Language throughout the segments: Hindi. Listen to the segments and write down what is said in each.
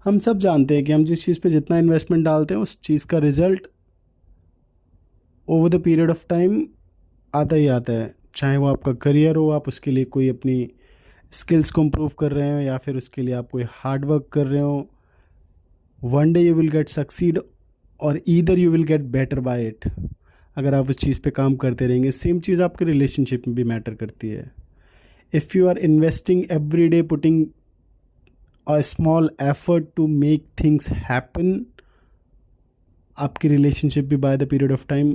हम सब जानते हैं कि हम जिस चीज़ पे जितना इन्वेस्टमेंट डालते हैं उस चीज़ का result over the period of time आता ही आता है। चाहे वो आपका करियर हो, आप उसके लिए कोई अपनी स्किल्स को इम्प्रूव कर रहे हो, या फिर उसके लिए आप कोई हार्ड वर्क कर रहे हो, one day you will get succeed और either you will get better by it. अगर आप उस चीज़ पे काम करते रहेंगे, सेम चीज़ आपके रिलेशनशिप में भी मैटर करती है। If you are investing every day, putting a small effort to make things happen, आपकी रिलेशनशिप भी by the period of time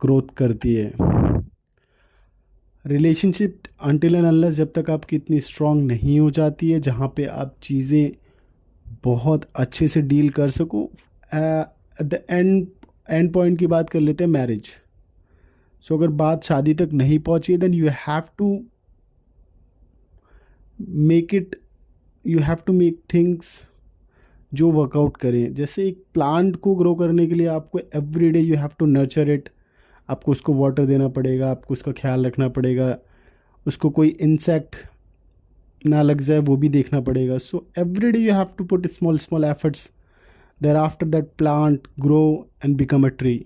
growth करती है। रिलेशनशिप अनटिल एंड अनलेस, जब तक आपकी इतनी स्ट्रांग नहीं हो जाती है जहाँ पे आप चीज़ें बहुत अच्छे से डील कर सको। एट द एंड पॉइंट की बात कर लेते हैं, मैरिज। सो अगर बात शादी तक नहीं पहुँची है, then you have to make things जो वर्कआउट करें। जैसे एक प्लांट को ग्रो करने के लिए आपको every day you have to nurture it. आपको उसको वाटर देना पड़ेगा, आपको उसका ख्याल रखना पड़ेगा, उसको कोई इंसेक्ट ना लग जाए वो भी देखना पड़ेगा। So every day you have to put small small efforts, thereafter that plant grow and become a tree.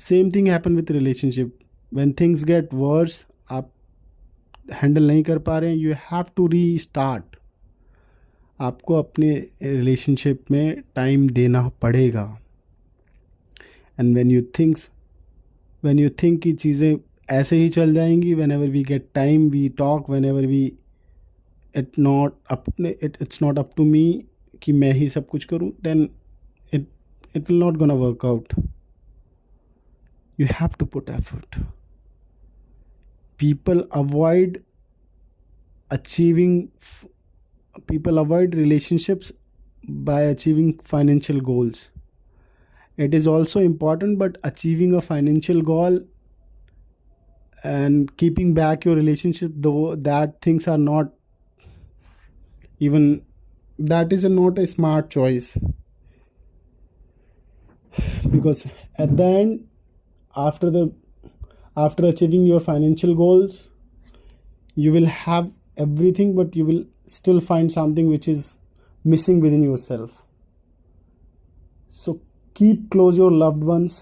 Same thing happen with relationship. When things get worse, आप हैंडल नहीं कर पा रहे हैं, you have to restart. आपको अपने रिलेशनशिप में टाइम देना पड़ेगा। एंड व्हेन यू थिंक कि चीज़ें ऐसे ही चल जाएंगी, whenever we get time we talk, whenever we it's not up to me कि मैं ही सब कुछ करूँ, then it will not gonna work out. You have to put effort. People avoid relationships by achieving financial goals. It is also important, but achieving a financial goal and keeping back your relationship, though that things are not even, that is not a smart choice. Because at the end, after achieving your financial goals, you will have everything, but you will still find something which is missing within yourself. So keep close your loved ones,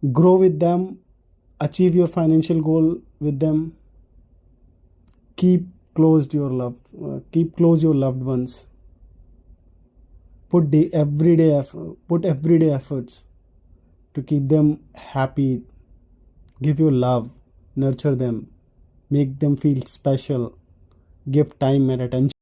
grow with them, achieve your financial goal with them. Keep close your loved ones. Put everyday efforts to keep them happy. Give your love, nurture them, make them feel special, give time and attention.